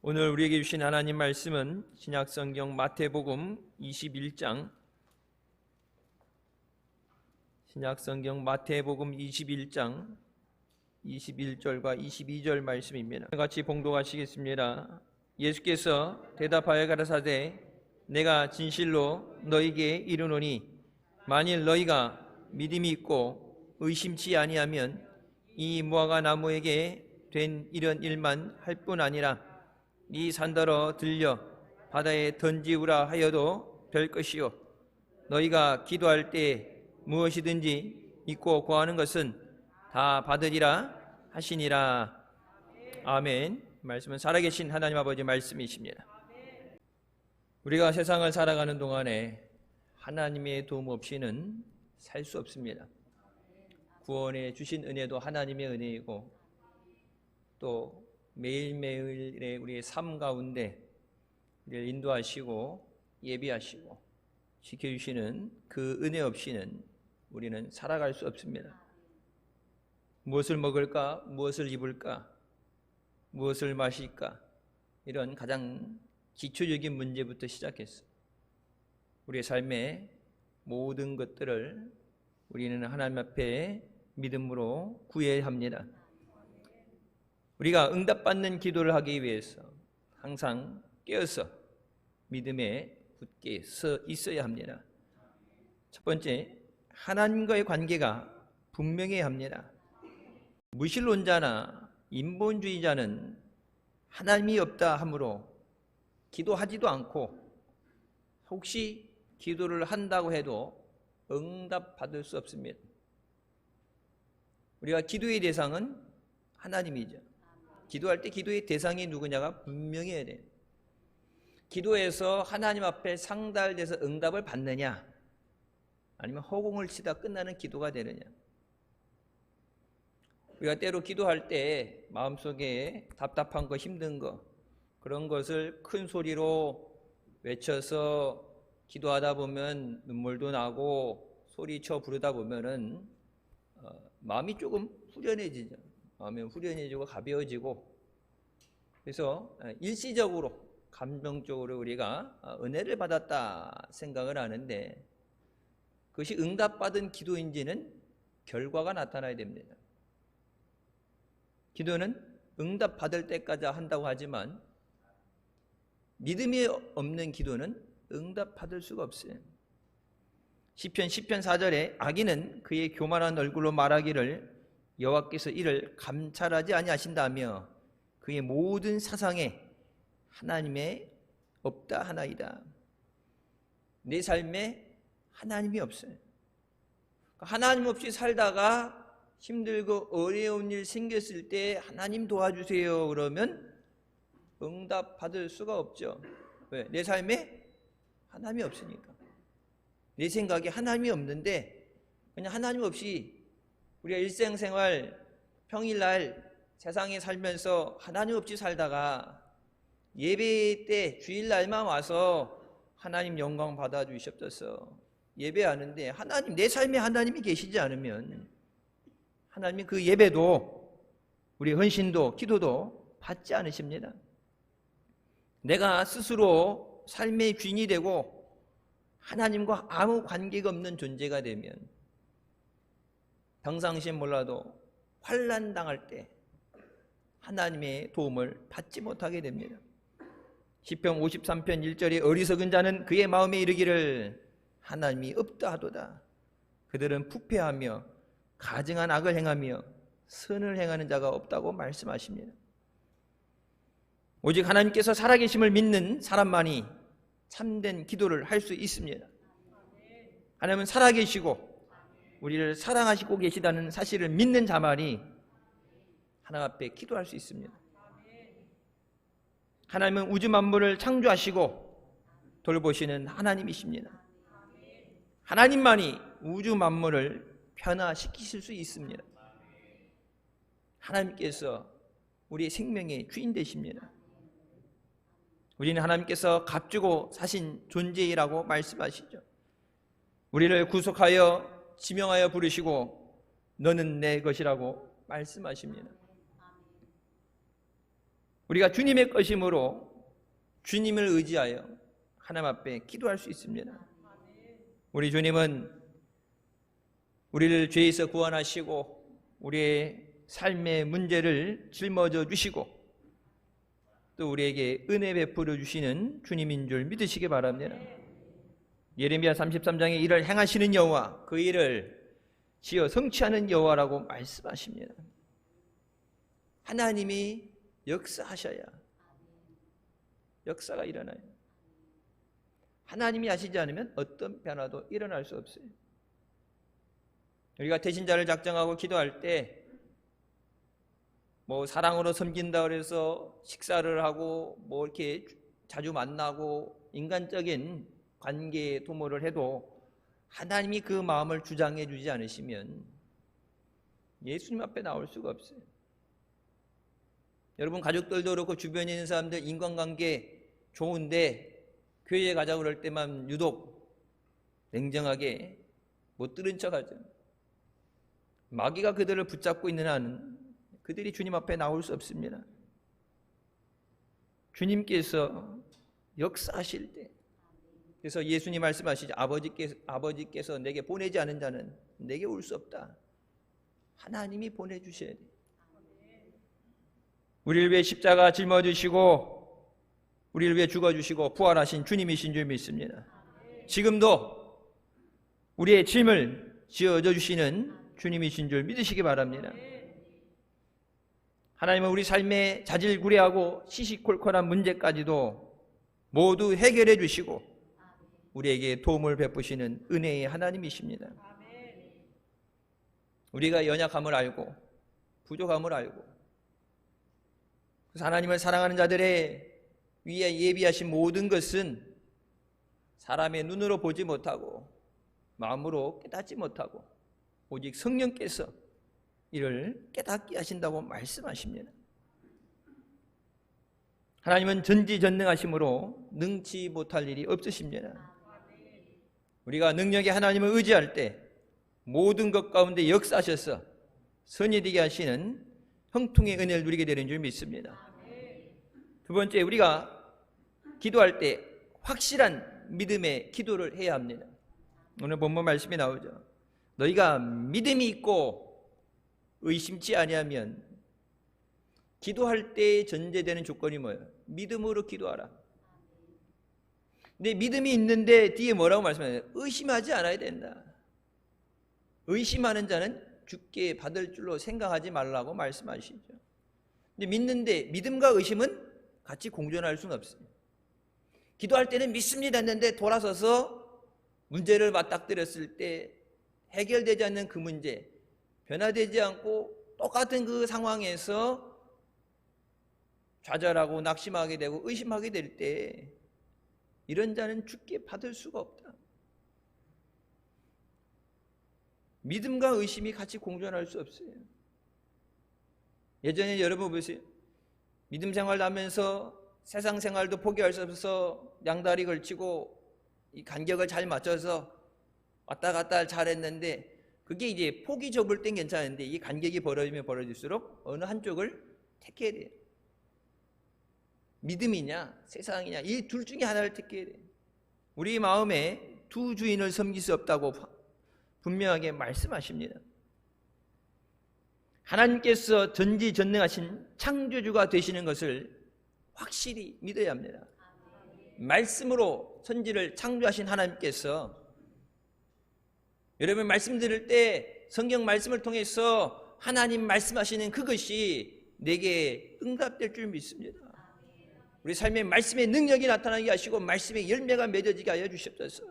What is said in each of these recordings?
오늘 우리에게 주신 하나님 말씀은 신약성경 마태복음 21장, 신약성경 마태복음 21장 21절과 22절 말씀입니다. 같이 봉독하시겠습니다. 예수께서 대답하여 가라사대 내가 진실로 너희에게 이르노니 만일 너희가 믿음이 있고 의심치 아니하면 이 무화과 나무에게 된 이런 일만 할 뿐 아니라 이 산더러 들려 바다에 던지우라 하여도 될 것이요 너희가 기도할 때 무엇이든지 믿고 구하는 것은 다 받으리라 하시니라. 아멘. 말씀은 살아계신 하나님 아버지 말씀이십니다. 우리가 세상을 살아가는 동안에 하나님의 도움 없이는 살 수 없습니다. 구원해 주신 은혜도 하나님의 은혜이고 또 매일매일의 우리의 삶 가운데 우리를 인도하시고 예비하시고 지켜주시는 그 은혜 없이는 우리는 살아갈 수 없습니다. 무엇을 먹을까? 무엇을 입을까? 무엇을 마실까? 이런 가장 기초적인 문제부터 시작했어. 우리의 삶의 모든 것들을 우리는 하나님 앞에 믿음으로 구해야 합니다. 우리가 응답받는 기도를 하기 위해서 항상 깨어서 믿음에 굳게 서 있어야 합니다. 첫 번째, 하나님과의 관계가 분명해야 합니다. 무신론자나 인본주의자는 하나님이 없다 하므로 기도하지도 않고 혹시 기도를 한다고 해도 응답받을 수 없습니다. 우리가 기도의 대상은 하나님이죠. 기도할 때 기도의 대상이 누구냐가 분명해야 돼요. 기도해서 하나님 앞에 상달돼서 응답을 받느냐 아니면 허공을 치다 끝나는 기도가 되느냐. 우리가 때로 기도할 때 마음속에 답답한 거 힘든 거 그런 것을 큰 소리로 외쳐서 기도하다 보면 눈물도 나고 소리쳐 부르다 보면은 마음이 조금 후련해지죠. 마음이 후련해지고 가벼워지고 그래서 일시적으로 감정적으로 우리가 은혜를 받았다 생각을 하는데 그것이 응답받은 기도인지는 결과가 나타나야 됩니다. 기도는 응답받을 때까지 한다고 하지만 믿음이 없는 기도는 응답받을 수가 없어요. 시편 4절에 악인은 그의 교만한 얼굴로 말하기를 여호와께서 이를 감찰하지 아니하신다며 그의 모든 사상에 하나님의 없다 하나이다. 내 삶에 하나님이 없어요. 하나님 없이 살다가 힘들고 어려운 일 생겼을 때 하나님 도와주세요 그러면 응답받을 수가 없죠. 왜? 내 삶에 하나님이 없으니까. 내 생각에 하나님이 없는데 그냥 하나님 없이 우리가 일생생활 평일날 세상에 살면서 하나님 없이 살다가 예배 때 주일날만 와서 하나님 영광 받아주시옵소서 예배하는데 하나님 내 삶에 하나님이 계시지 않으면 하나님이 그 예배도 우리 헌신도 기도도 받지 않으십니다. 내가 스스로 삶의 주인이 되고 하나님과 아무 관계가 없는 존재가 되면 평상시엔 몰라도 환난 당할 때 하나님의 도움을 받지 못하게 됩니다. 시편 53편 1절에 어리석은 자는 그의 마음에 이르기를 하나님이 없다 하도다. 그들은 부패하며 가증한 악을 행하며 선을 행하는 자가 없다고 말씀하십니다. 오직 하나님께서 살아계심을 믿는 사람만이 참된 기도를 할 수 있습니다. 하나님은 살아계시고 우리를 사랑하시고 계시다는 사실을 믿는 자만이 하나님 앞에 기도할 수 있습니다. 하나님은 우주 만물을 창조하시고 돌보시는 하나님이십니다. 하나님만이 우주 만물을 변화시키실 수 있습니다. 하나님께서 우리의 생명의 주인 되십니다. 우리는 하나님께서 값주고 사신 존재이라고 말씀하시죠. 우리를 구속하여 지명하여 부르시고 너는 내 것이라고 말씀하십니다. 우리가 주님의 것이므로 주님을 의지하여 하나님 앞에 기도할 수 있습니다. 우리 주님은 우리를 죄에서 구원하시고 우리의 삶의 문제를 짊어져 주시고 또 우리에게 은혜 베풀어 주시는 주님인 줄 믿으시기 바랍니다. 예레미야 33장에 이를 행하시는 여호와, 그 일을 지어 성취하는 여호와라고 말씀하십니다. 하나님이 역사하셔야 역사가 일어나요. 하나님이 하시지 않으면 어떤 변화도 일어날 수 없어요. 우리가 대신자를 작정하고 기도할 때 사랑으로 섬긴다 그래서 식사를 하고 이렇게 자주 만나고 인간적인 관계에 도모를 해도 하나님이 그 마음을 주장해 주지 않으시면 예수님 앞에 나올 수가 없어요. 여러분, 가족들도 그렇고 주변에 있는 사람들 인간관계 좋은데 교회에 가자고 그럴 때만 유독 냉정하게 못 들은 척하죠. 마귀가 그들을 붙잡고 있는 한은 그들이 주님 앞에 나올 수 없습니다. 주님께서 역사하실 때, 그래서 예수님 말씀하시죠. 아버지께서 내게 보내지 않은 자는 내게 올 수 없다. 하나님이 보내주셔야 돼요. 우리를 위해 십자가 짊어지시고 우리를 위해 죽어주시고 부활하신 주님이신 줄 믿습니다. 지금도 우리의 짐을 지어져 주시는 주님이신 줄 믿으시기 바랍니다. 하나님은 우리 삶의 자질구레하고 시시콜콜한 문제까지도 모두 해결해 주시고 우리에게 도움을 베푸시는 은혜의 하나님이십니다. 우리가 연약함을 알고 부족함을 알고 그래서 하나님을 사랑하는 자들의 위에 예비하신 모든 것은 사람의 눈으로 보지 못하고 마음으로 깨닫지 못하고 오직 성령께서 이를 깨닫게 하신다고 말씀하십니다. 하나님은 전지전능하심으로 능치 못할 일이 없으십니다. 우리가 능력의 하나님을 의지할 때 모든 것 가운데 역사하셔서 선이 되게 하시는 형통의 은혜를 누리게 되는 줄 믿습니다. 두 번째, 우리가 기도할 때 확실한 믿음의 기도를 해야 합니다. 오늘 본문 말씀이 나오죠. 너희가 믿음이 있고 의심치 아니하면, 기도할 때 전제되는 조건이 뭐예요? 믿음으로 기도하라. 근데 믿음이 있는데 뒤에 뭐라고 말씀하세요? 의심하지 않아야 된다. 의심하는 자는 죽게 받을 줄로 생각하지 말라고 말씀하시죠. 근데 믿는데 믿음과 의심은 같이 공존할 수는 없어요. 기도할 때는 믿습니다 했는데 돌아서서 문제를 맞닥뜨렸을 때 해결되지 않는 그 문제, 변화되지 않고 똑같은 그 상황에서 좌절하고 낙심하게 되고 의심하게 될 때 이런 자는 죽게 받을 수가 없다. 믿음과 의심이 같이 공존할 수 없어요. 예전에 여러분 보세요. 믿음 생활을 하면서 세상 생활도 포기할 수 없어서 양다리 걸치고 이 간격을 잘 맞춰서 왔다 갔다 잘했는데 그게 이제 폭이 좁을 땐 괜찮은데 이 간격이 벌어지면 벌어질수록 어느 한쪽을 택해야 돼요. 믿음이냐 세상이냐 이 둘 중에 하나를 택해야 돼요. 우리 마음에 두 주인을 섬길 수 없다고 분명하게 말씀하십니다. 하나님께서 전지전능하신 창조주가 되시는 것을 확실히 믿어야 합니다. 말씀으로 천지를 창조하신 하나님께서 여러분 말씀 들을 때 성경 말씀을 통해서 하나님 말씀하시는 그것이 내게 응답될 줄 믿습니다. 우리 삶에 말씀의 능력이 나타나게 하시고 말씀의 열매가 맺어지게 하여 주시옵소서.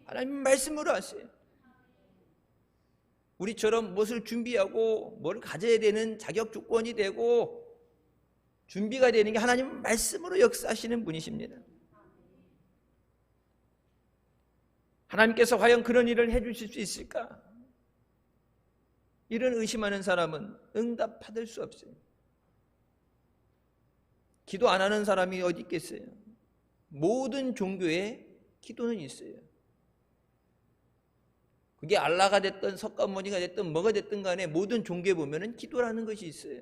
하나님 말씀으로 하세요. 우리처럼 무엇을 준비하고 뭘 가져야 되는 자격 조건이 되고 준비가 되는 게 하나님 말씀으로 역사하시는 분이십니다. 하나님께서 과연 그런 일을 해주실 수 있을까? 이런 의심하는 사람은 응답 받을 수 없어요. 기도 안 하는 사람이 어디 있겠어요? 모든 종교에 기도는 있어요. 그게 알라가 됐든 석가모니가 됐든 뭐가 됐든 간에 모든 종교에 보면은 기도라는 것이 있어요.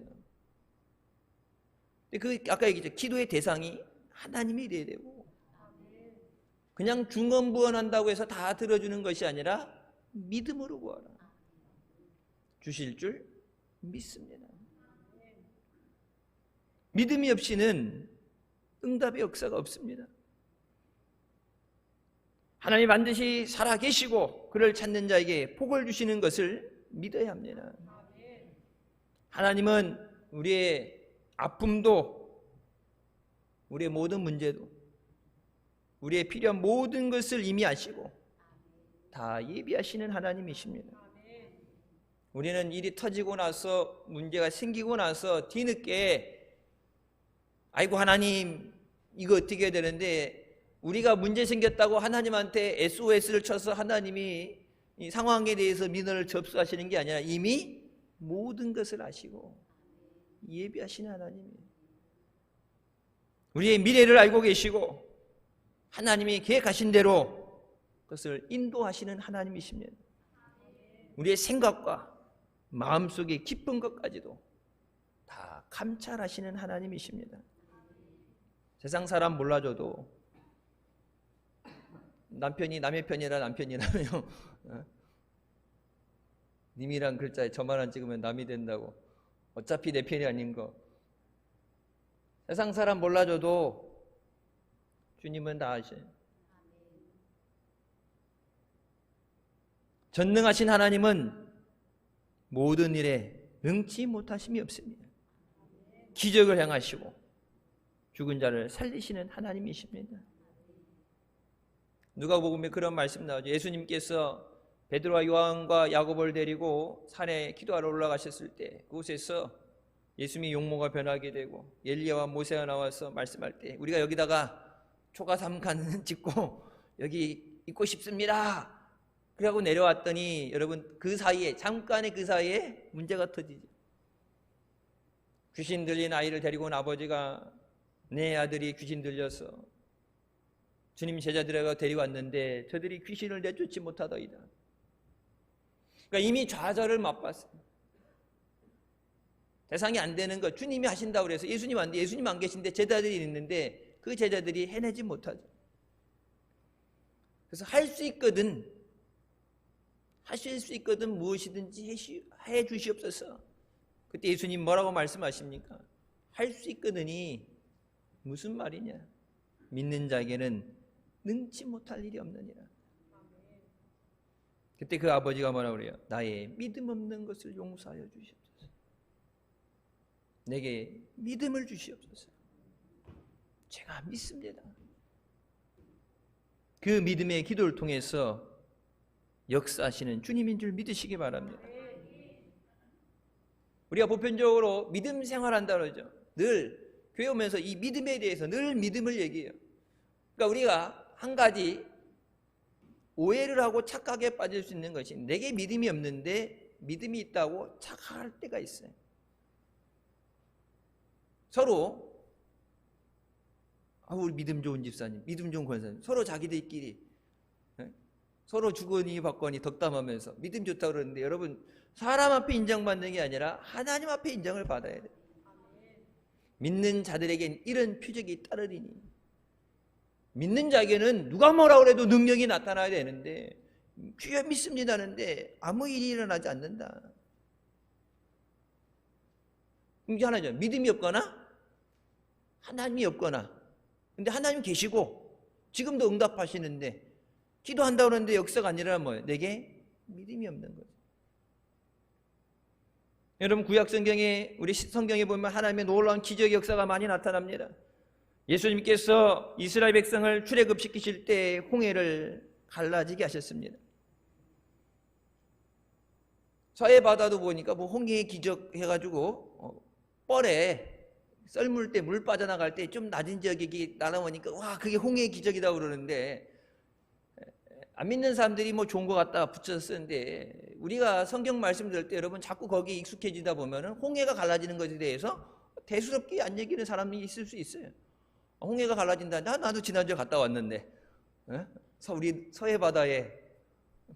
그 아까 얘기했죠. 기도의 대상이 하나님이 돼야 되고, 그냥 중언부언한다고 해서 다 들어주는 것이 아니라 믿음으로 구하라. 주실 줄 믿습니다. 믿음이 없이는 응답의 역사가 없습니다. 하나님 반드시 살아계시고 그를 찾는 자에게 복을 주시는 것을 믿어야 합니다. 하나님은 우리의 아픔도, 우리의 모든 문제도, 우리의 필요한 모든 것을 이미 아시고 다 예비하시는 하나님이십니다. 우리는 일이 터지고 나서, 문제가 생기고 나서 뒤늦게 아이고 하나님 이거 어떻게 해야 되는데, 우리가 문제 생겼다고 하나님한테 SOS를 쳐서 하나님이 이 상황에 대해서 민원을 접수하시는 게 아니라 이미 모든 것을 아시고 예비하시는 하나님이에요. 우리의 미래를 알고 계시고 하나님이 계획하신 대로 그것을 인도하시는 하나님이십니다. 우리의 생각과 마음속의 깊은 것까지도 다 감찰하시는 하나님이십니다. 세상 사람 몰라줘도 남편이 남의 편이라 남편이라며 님이란 글자에 저만한 찍으면 남이 된다고, 어차피 내 편이 아닌 거. 세상 사람 몰라줘도 주님은 다 아셔요. 전능하신 하나님은 모든 일에 능치 못하심이 없습니다. 기적을 행하시고 죽은 자를 살리시는 하나님이십니다. 누가복음에 그런 말씀 나오죠. 예수님께서 베드로와 요한과 야고보를 데리고 산에 기도하러 올라가셨을 때 그곳에서 예수님이 용모가 변하게 되고 엘리야와 모세가 나와서 말씀할 때 우리가 여기다가 초가 3간 짓고 여기 있고 싶습니다. 그러고 내려왔더니 여러분 그 사이에, 잠깐의 그 사이에 문제가 터지죠. 귀신 들린 아이를 데리고 온 아버지가 내 아들이 귀신 들려서 주님 제자들에게 데려왔는데 저들이 귀신을 내쫓지 못하더이다. 그러니까 이미 좌절을 맛봤어요. 대상이 안 되는 것, 주님이 하신다고 그래서 예수님 안 계신데 제자들이 있는데 그 제자들이 해내지 못하죠. 그래서 하실 수 있거든 무엇이든지 해 주시옵소서. 그때 예수님 뭐라고 말씀하십니까? 할 수 있거든이 무슨 말이냐? 믿는 자에게는 능치 못할 일이 없느니라. 그때 그 아버지가 뭐라고 그래요? 나의 믿음 없는 것을 용서하여 주시옵소서. 내게 믿음을 주시옵소서. 제가 믿습니다. 그 믿음의 기도를 통해서 역사하시는 주님인 줄 믿으시기 바랍니다. 우리가 보편적으로 믿음 생활한다 그러죠. 늘 교회 오면서 이 믿음에 대해서 늘 믿음을 얘기해요. 그러니까 우리가 한 가지 오해를 하고 착각에 빠질 수 있는 것이, 내게 믿음이 없는데 믿음이 있다고 착각할 때가 있어요. 서로 우리 믿음 좋은 집사님, 믿음 좋은 권사님, 서로 자기들끼리 서로 주거니 받거니 덕담하면서 믿음 좋다고 그러는데, 여러분 사람 앞에 인정받는 게 아니라 하나님 앞에 인정을 받아야 돼요. 믿는 자들에겐 이런 표적이 따르리니. 믿는 자에게는 누가 뭐라고 해도 능력이 나타나야 되는데, 주여 믿습니다는데 아무 일이 일어나지 않는다. 이게 하나죠. 믿음이 없거나 하나님이 없거나. 근데 하나님 계시고 지금도 응답하시는데 기도한다고 하는데 역사가 아니라 뭐예요? 내게 믿음이 없는 거죠. 여러분 구약 성경에, 우리 성경에 보면 하나님의 놀라운 기적의 역사가 많이 나타납니다. 예수님께서 이스라엘 백성을 출애굽시키실 때 홍해를 갈라지게 하셨습니다. 서해 바다도 보니까 뭐 홍해의 기적 해가지고 뻘에 썰물 때 물 빠져나갈 때 좀 낮은 지역이 날아오니까 와 그게 홍해의 기적이다 그러는데, 안 믿는 사람들이 뭐 좋은 거 갖다가 붙여서 쓰는데, 우리가 성경 말씀 들을 때 여러분 자꾸 거기에 익숙해지다 보면은 홍해가 갈라지는 것에 대해서 대수롭게 안 여기는 사람이 있을 수 있어요. 홍해가 갈라진다. 나도 지난주에 갔다 왔는데, 우리 서해 바다에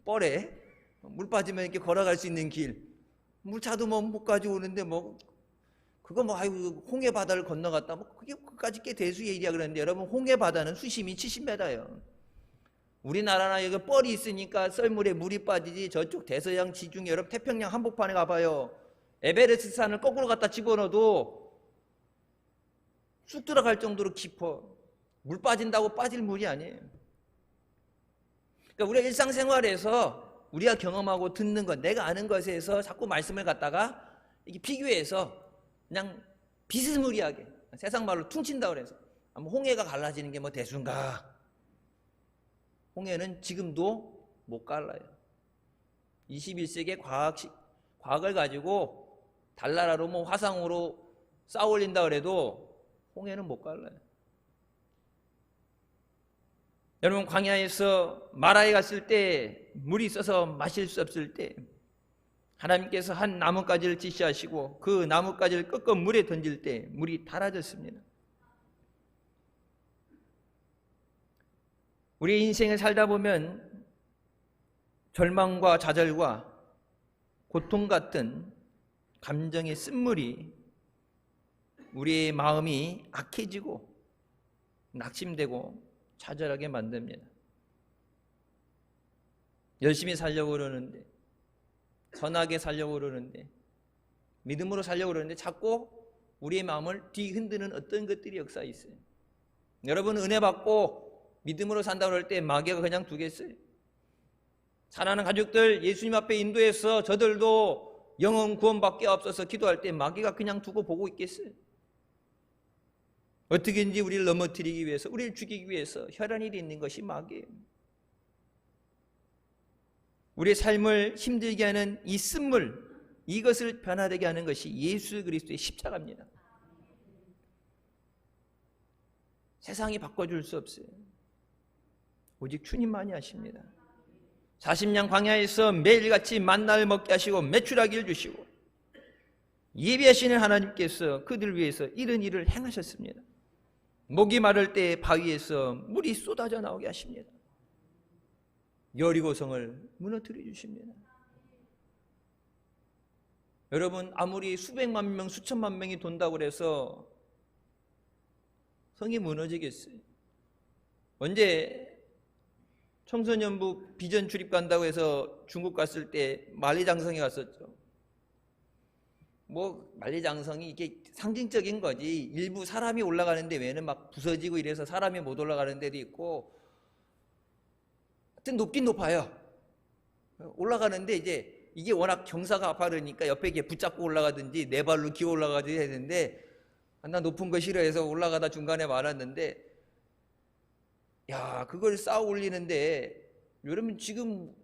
뻘에 물 빠지면 이렇게 걸어갈 수 있는 길, 물차도 뭐 못 가지고 오는데 뭐 그거 뭐 아이고 홍해 바다를 건너갔다 뭐 그게 그까지 꽤 대수의 일이야 그러는데 여러분 홍해 바다는 수심이 70m예요. 우리나라나 여기 뻘이 있으니까 썰물에 물이 빠지지 저쪽 대서양 지중해 여러분 태평양 한복판에 가봐요. 에베레스트 산을 거꾸로 갖다 집어넣어도 쑥 들어갈 정도로 깊어. 물 빠진다고 빠질 물이 아니에요. 그러니까 우리가 일상생활에서 우리가 경험하고 듣는 것, 내가 아는 것에서 자꾸 말씀을 갖다가 이렇게 비교해서 그냥 비스무리하게 세상 말로 퉁친다 그래서 홍해가 갈라지는 게 뭐 대수인가? 홍해는 지금도 못 갈라요. 21세기의 과학을 가지고 달나라로 뭐 화상으로 쌓아 올린다 그래도 홍해는 못 갈라요. 여러분 광야에서 마라에 갔을 때 물이 있어서 마실 수 없을 때 하나님께서 한 나뭇가지를 지시하시고 그 나뭇가지를 꺾어 물에 던질 때 물이 달아졌습니다. 우리 인생을 살다 보면 절망과 좌절과 고통 같은 감정의 쓴물이 우리의 마음이 악해지고 낙심되고 좌절하게 만듭니다. 열심히 살려고 그러는데 선하게 살려고 그러는데 믿음으로 살려고 그러는데 자꾸 우리의 마음을 뒤흔드는 어떤 것들이 역사에 있어요. 여러분 은혜 받고 믿음으로 산다고 할 때 마귀가 그냥 두겠어요? 사랑하는 가족들 예수님 앞에 인도해서 저들도 영혼 구원밖에 없어서 기도할 때 마귀가 그냥 두고 보고 있겠어요? 어떻게든지 우리를 넘어뜨리기 위해서 우리를 죽이기 위해서 혈안이 있는 것이 마귀예요. 우리의 삶을 힘들게 하는 이 쓴물 이것을 변화되게 하는 것이 예수 그리스도의 십자가입니다. 세상이 바꿔줄 수 없어요. 오직 주님만이 하십니다. 40년 광야에서 매일같이 만나를 먹게 하시고 메추라기를 주시고 예비하시는 하나님께서 그들 위해서 이런 일을 행하셨습니다. 목이 마를 때 바위에서 물이 쏟아져 나오게 하십니다. 여리고성을 무너뜨려 주십니다. 여러분 아무리 수백만 명 수천만 명이 돈다고 해서 성이 무너지겠어요? 언제 청소년부 비전 출입 간다고 해서 중국 갔을 때 만리장성에 갔었죠. 뭐 만리장성이 이게 상징적인 거지 일부 사람이 올라가는데 외에는 막 부서지고 이래서 사람이 못 올라가는 데도 있고 하여튼 높긴 높아요. 올라가는데 이제 이게 워낙 경사가 가파르니까 옆에 이게 붙잡고 올라가든지 네 발로 기어 올라가든지 해야 되는데 나 높은 거 싫어해서 올라가다 중간에 말았는데 야 그걸 쌓아 올리는데 여러분 지금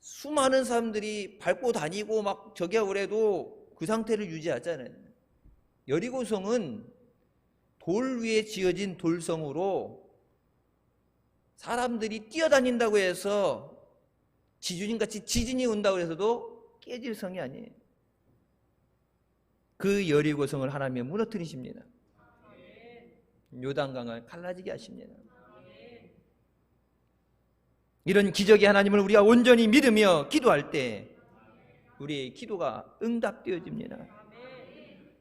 수많은 사람들이 밟고 다니고 막 저기 하고 그래도 그 상태를 유지하잖아요. 여리고성은 돌 위에 지어진 돌성으로 사람들이 뛰어다닌다고 해서 지진같이 지진이 온다고 해서도 깨질 성이 아니에요. 그 여리고성을 하나님이 무너뜨리십니다. 요단강을 갈라지게 하십니다. 이런 기적의 하나님을 우리가 온전히 믿으며 기도할 때 우리의 기도가 응답되어집니다.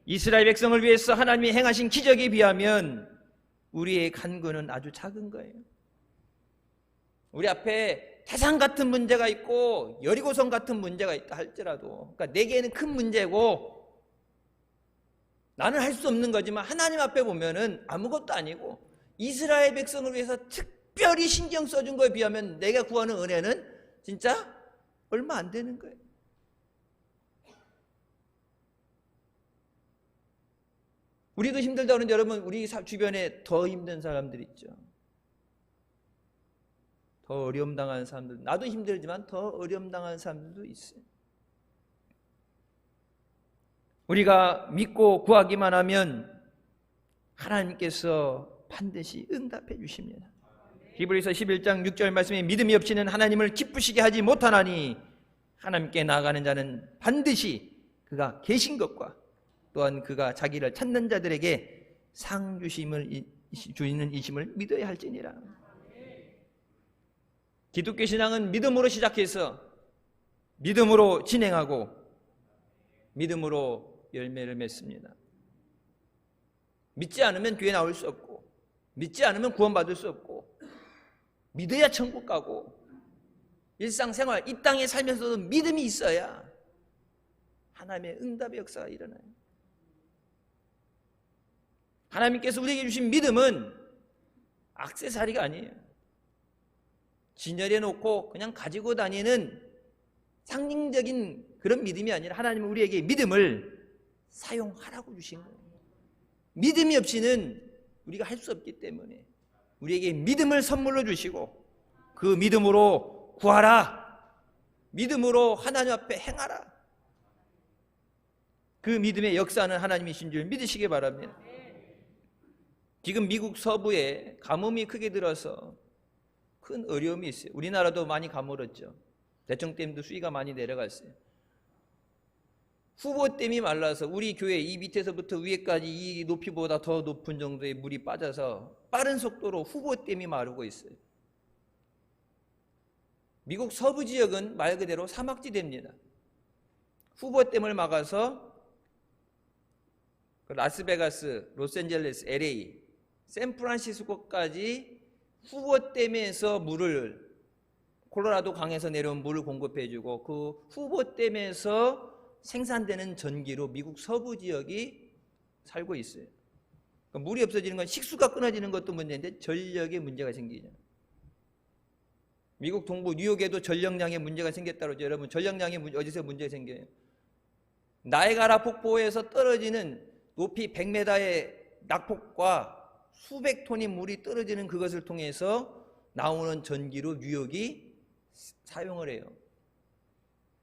이스라엘 백성을 위해서 하나님이 행하신 기적에 비하면 우리의 간구는 아주 작은 거예요. 우리 앞에 태산 같은 문제가 있고 여리고성 같은 문제가 있다 할지라도 그러니까 내게는 큰 문제고 나는 할 수 없는 거지만 하나님 앞에 보면은 아무것도 아니고 이스라엘 백성을 위해서 특별히 신경 써준 거에 비하면 내가 구하는 은혜는 진짜 얼마 안 되는 거예요. 우리도 힘들다 그러는데 여러분 우리 주변에 더 힘든 사람들 있죠. 더 어려움 당하는 사람들, 나도 힘들지만 더 어려움 당하는 사람들도 있어요. 우리가 믿고 구하기만 하면 하나님께서 반드시 응답해 주십니다. 히브리서 11장 6절 말씀에 믿음이 없이는 하나님을 기쁘시게 하지 못하나니 하나님께 나아가는 자는 반드시 그가 계신 것과 또한 그가 자기를 찾는 자들에게 상 주시는 이심을 믿어야 할지니라. 기독교 신앙은 믿음으로 시작해서 믿음으로 진행하고 믿음으로 열매를 맺습니다. 믿지 않으면 교회 나올 수 없고, 믿지 않으면 구원받을 수 없고, 믿어야 천국 가고, 일상생활 이 땅에 살면서도 믿음이 있어야 하나님의 응답의 역사가 일어나요. 하나님께서 우리에게 주신 믿음은 액세서리가 아니에요. 진열해 놓고 그냥 가지고 다니는 상징적인 그런 믿음이 아니라 하나님은 우리에게 믿음을 사용하라고 주신 거예요. 믿음이 없이는 우리가 할 수 없기 때문에 우리에게 믿음을 선물로 주시고, 그 믿음으로 구하라, 믿음으로 하나님 앞에 행하라, 그 믿음의 역사는 하나님이신 줄 믿으시기 바랍니다. 지금 미국 서부에 가뭄이 크게 들어서 큰 어려움이 있어요. 우리나라도 많이 가물었죠. 대청댐도 수위가 많이 내려갔어요. 후보댐이 말라서 우리 교회 이 밑에서부터 위에까지 이 높이보다 더 높은 정도의 물이 빠져서 빠른 속도로 후보댐이 마르고 있어요. 미국 서부 지역은 말 그대로 사막지대입니다. 후보댐을 막아서 라스베가스, 로스앤젤레스, LA, 샌프란시스코까지 후보댐에서 물을, 콜로라도 강에서 내려온 물을 공급해주고, 그 후보댐에서 생산되는 전기로 미국 서부 지역이 살고 있어요. 그러니까 물이 없어지는 건 식수가 끊어지는 것도 문제인데 전력에 문제가 생기죠. 미국 동부 뉴욕에도 전력량에 문제가 생겼다고 그러죠. 여러분, 전력량에 어디서 문제가 생겨요? 나이아가라 폭포에서 떨어지는 높이 100m의 낙폭과 수백 톤의 물이 떨어지는 그것을 통해서 나오는 전기로 뉴욕이 사용을 해요.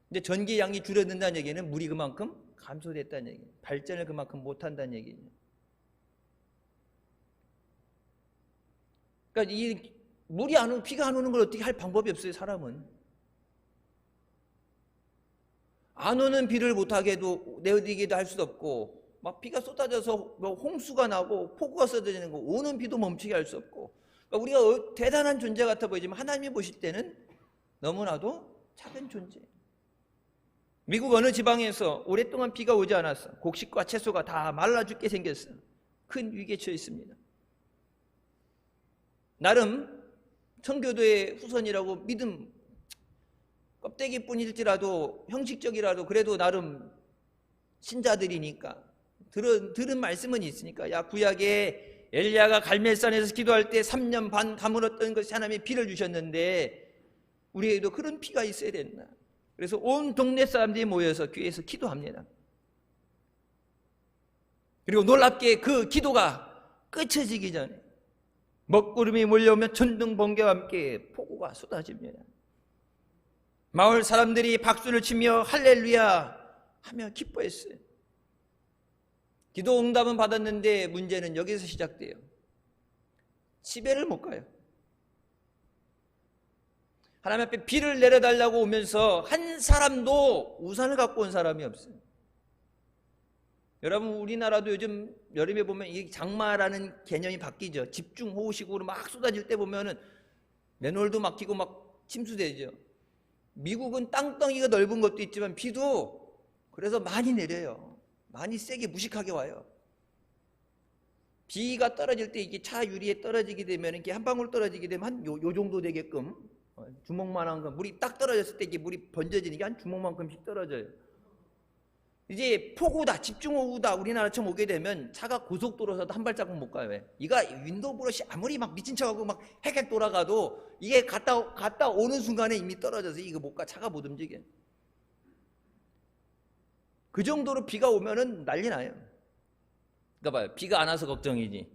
근데 전기 양이 줄어든다는 얘기는 물이 그만큼 감소됐다는 얘기예요. 발전을 그만큼 못한다는 얘기예요. 그러니까 이 물이 안 오고 비가 안 오는 걸 어떻게 할 방법이 없어요. 사람은 안 오는 비를 못하게도 내어디기도 할 수도 없고, 막 비가 쏟아져서 뭐 홍수가 나고 폭우가 쏟아지는 거, 오는 비도 멈추게 할 수 없고, 그러니까 우리가 대단한 존재 같아 보이지만 하나님이 보실 때는 너무나도 작은 존재. 미국 어느 지방에서 오랫동안 비가 오지 않았어. 곡식과 채소가 다 말라 죽게 생겼어. 큰 위기에 처해 있습니다. 나름 청교도의 후손이라고 믿음 껍데기뿐일지라도 형식적이라도 그래도 나름 신자들이니까 들은 말씀은 있으니까, 야, 구약에 엘리야가 갈멜산에서 기도할 때 3년 반 가물었던 것이 하나님이 비를 주셨는데 우리에게도 그런 비가 있어야 된다. 그래서 온 동네 사람들이 모여서 교회에서 기도합니다. 그리고 놀랍게 그 기도가 끝쳐지기 전에 먹구름이 몰려오면 천둥 번개와 함께 폭우가 쏟아집니다. 마을 사람들이 박수를 치며 할렐루야 하며 기뻐했어요. 기도 응답은 받았는데 문제는 여기서 시작돼요. 집에를 못 가요. 하나님 앞에 비를 내려달라고 오면서 한 사람도 우산을 갖고 온 사람이 없어요. 여러분, 우리나라도 요즘 여름에 보면 이 장마라는 개념이 바뀌죠. 집중호우식으로 막 쏟아질 때 보면은 맨홀도 막히고 막 침수되죠. 미국은 땅덩이가 넓은 것도 있지만 비도 그래서 많이 내려요. 많이 세게 무식하게 와요. 비가 떨어질 때 이게 차 유리에 떨어지게 되면, 이게 한 방울 떨어지게 되면 한 요 정도 되게끔, 주먹만한 거, 물이 딱 떨어졌을 때 이게 물이 번져지는 게 한 주먹만큼씩 떨어져요. 이제 폭우다, 집중호우다 우리나라처럼 오게 되면 차가 고속도로에서도 한 발자국 못 가요. 왜? 이가 윈도우 브러시 아무리 막 미친 척하고 막 헥헥 돌아가도 이게 갔다 오는 순간에 이미 떨어져서 이거 못 가, 차가 못 움직여. 그 정도로 비가 오면은 난리 나요. 그러니까 봐요, 비가 안 와서 걱정이지,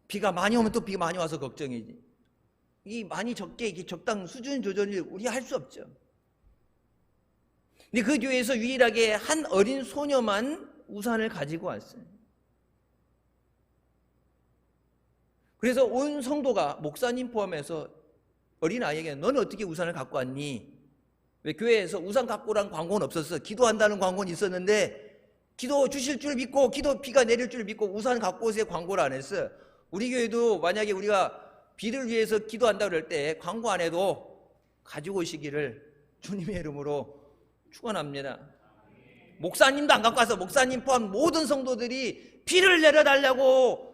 비가 많이 오면 또 비가 많이 와서 걱정이지. 이 많이 적게 이게 적당 수준 조절을 우리 할 수 없죠. 근데 그 교회에서 유일하게 한 어린 소녀만 우산을 가지고 왔어요. 그래서 온 성도가, 목사님 포함해서 어린아이에게 너는 어떻게 우산을 갖고 왔니? 왜 교회에서 우산 갖고 오라는 광고는 없었어. 기도한다는 광고는 있었는데 기도 주실 줄 믿고, 기도 비가 내릴 줄 믿고 우산 갖고 오세요 광고를 안 했어요. 우리 교회도 만약에 우리가 비를 위해서 기도한다 그럴 때 광고 안 해도 가지고 오시기를 주님의 이름으로 축원합니다. 목사님도 안 갖고 와서 목사님 포함 모든 성도들이 피를 내려달라고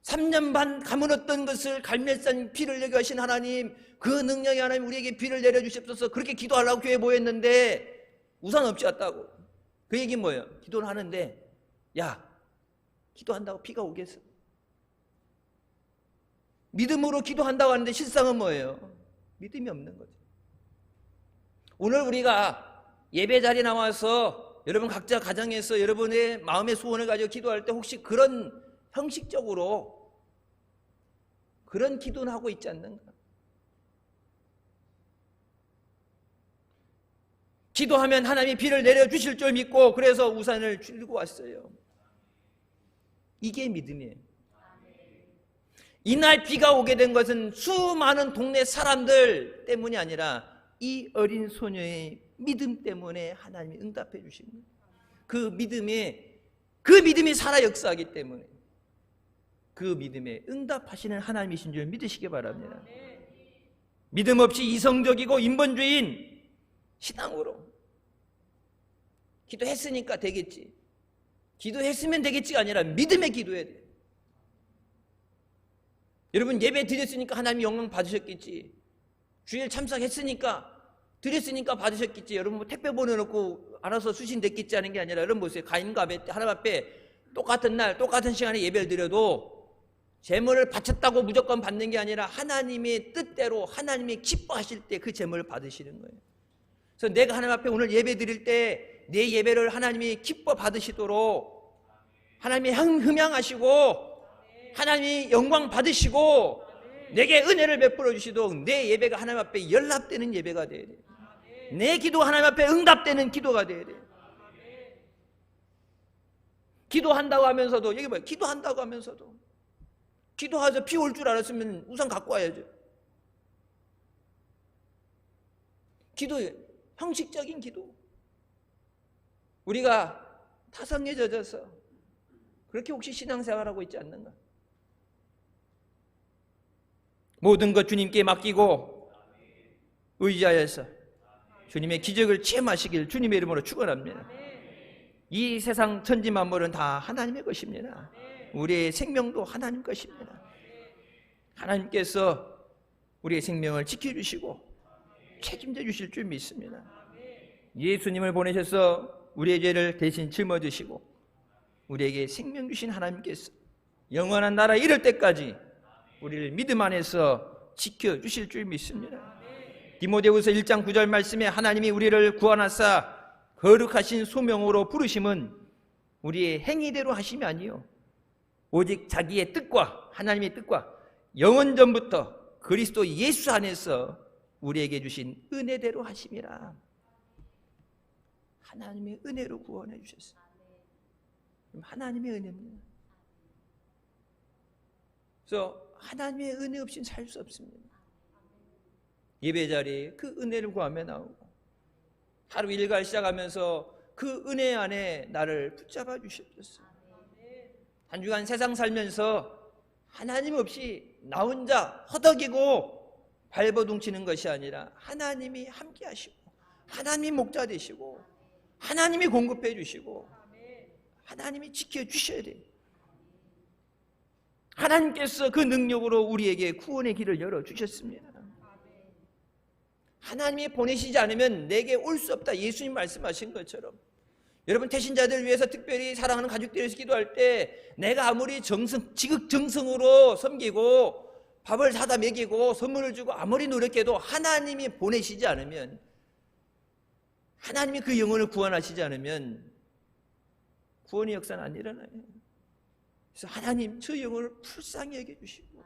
3년 반 가물었던 것을 갈멜산 피를 내게 하신 하나님, 그 능력이 하나님 우리에게 피를 내려주십소서. 그렇게 기도하려고 교회에 모였는데 우산 없이 왔다고. 그 얘기는 뭐예요? 기도를 하는데 야, 기도한다고 피가 오겠어? 믿음으로 기도한다고 하는데 실상은 뭐예요? 믿음이 없는 거죠. 오늘 우리가 예배 자리에 나와서 여러분 각자 가정에서 여러분의 마음의 소원을 가지고 기도할 때 혹시 그런 형식적으로 그런 기도는 하고 있지 않는가? 기도하면 하나님이 비를 내려주실 줄 믿고 그래서 우산을 들고 왔어요. 이게 믿음이에요. 이날 비가 오게 된 것은 수많은 동네 사람들 때문이 아니라 이 어린 소녀의 믿음 때문에 하나님이 응답해 주신 거예요. 그 믿음이 살아 역사하기 때문에 그 믿음에 응답하시는 하나님이신 줄 믿으시기 바랍니다. 믿음 없이 이성적이고 인본주의인 신앙으로 기도했으니까 되겠지, 기도했으면 되겠지가 아니라 믿음의 기도해야 돼요. 여러분 예배 드렸으니까 하나님이 영광 받으셨겠지, 주일 참석했으니까 드렸으니까 받으셨겠지, 여러분 뭐 택배 보내놓고 알아서 수신됐겠지 하는 게 아니라, 여러분 보세요. 가인과 아벨 하나님 앞에 똑같은 날 똑같은 시간에 예배를 드려도 제물을 바쳤다고 무조건 받는 게 아니라 하나님의 뜻대로 하나님이 기뻐하실 때 그 제물을 받으시는 거예요. 그래서 내가 하나님 앞에 오늘 예배 드릴 때 내 예배를 하나님이 기뻐 받으시도록 하나님이 흠양하시고 하나님이 영광 받으시고 내게 은혜를 베풀어 주시도록 내 예배가 하나님 앞에 연락되는 예배가 돼야 돼요. 내 기도가 하나님 앞에 응답되는 기도가 돼야 돼요. 기도한다고 하면서도, 여기 봐요. 기도한다고 하면서도 기도하자 비 올 줄 알았으면 우산 갖고 와야죠. 기도예요. 형식적인 기도. 우리가 타성에 젖어서 그렇게 혹시 신앙생활하고 있지 않는가? 모든 것 주님께 맡기고 의지하여서 주님의 기적을 체험하시길 주님의 이름으로 축원합니다. 이 세상 천지 만물은 다 하나님의 것입니다. 우리의 생명도 하나님 것입니다. 하나님께서 우리의 생명을 지켜주시고 책임져 주실 줄 믿습니다. 예수님을 보내셔서 우리의 죄를 대신 짊어지시고 우리에게 생명 주신 하나님께서 영원한 나라에 이를 때까지 우리를 믿음 안에서 지켜주실 줄 믿습니다. 디모데후서 1장 9절 말씀에 하나님이 우리를 구원하사 거룩하신 소명으로 부르심은 우리의 행위대로 하심이 아니요 오직 자기의 뜻과 하나님의 뜻과 영원전부터 그리스도 예수 안에서 우리에게 주신 은혜대로 하심이라. 하나님의 은혜로 구원해 주셨어요. 하나님의 은혜입니다. 그래서 하나님의 은혜 없이는 살 수 없습니다. 예배 자리에 그 은혜를 구하며 나오고 하루 일과를 시작하면서 그 은혜 안에 나를 붙잡아 주셨어요. 한 주간 세상 살면서 하나님 없이 나 혼자 허덕이고 발버둥치는 것이 아니라 하나님이 함께 하시고 하나님이 목자 되시고 하나님이 공급해 주시고 하나님이 지켜주셔야 돼요. 하나님께서 그 능력으로 우리에게 구원의 길을 열어주셨습니다. 하나님이 보내시지 않으면 내게 올 수 없다. 예수님 말씀하신 것처럼 여러분 태신자들 위해서 특별히 사랑하는 가족들을 위해서 기도할 때 내가 아무리 지극정성으로 섬기고 밥을 사다 먹이고 선물을 주고 아무리 노력해도 하나님이 보내시지 않으면, 하나님이 그 영혼을 구원하시지 않으면 구원의 역사는 안 일어나요. 그래서 하나님 저 영혼을 불쌍히 여겨주시고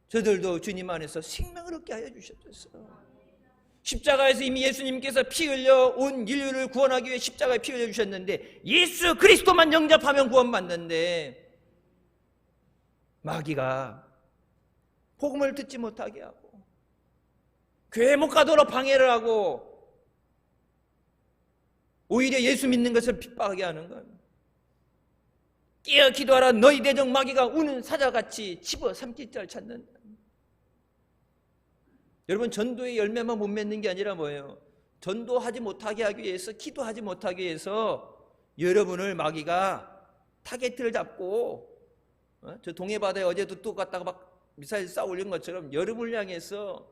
저들도 주님 안에서 생명을 얻게 하여 주셨어요. 십자가에서 이미 예수님께서 피 흘려 온 인류를 구원하기 위해 십자가에 피 흘려 주셨는데 예수 그리스도만 영접하면 구원받는데 마귀가 복음을 듣지 못하게 하고 교회 못 가도록 방해를 하고 오히려 예수 믿는 것을 핍박하게 하는 것. 깨어 기도하라 너희 대적 마귀가 우는 사자같이 집어삼킬 자를 찾는다. 여러분 전도의 열매만 못 맺는 게 아니라 뭐예요? 전도하지 못하게 하기 위해서, 기도하지 못하기 위해서 여러분을 마귀가 타겟을 잡고, 저 동해바다에 어제도 또 갔다가 막 미사일 쏴 올린 것처럼 여러분을 향해서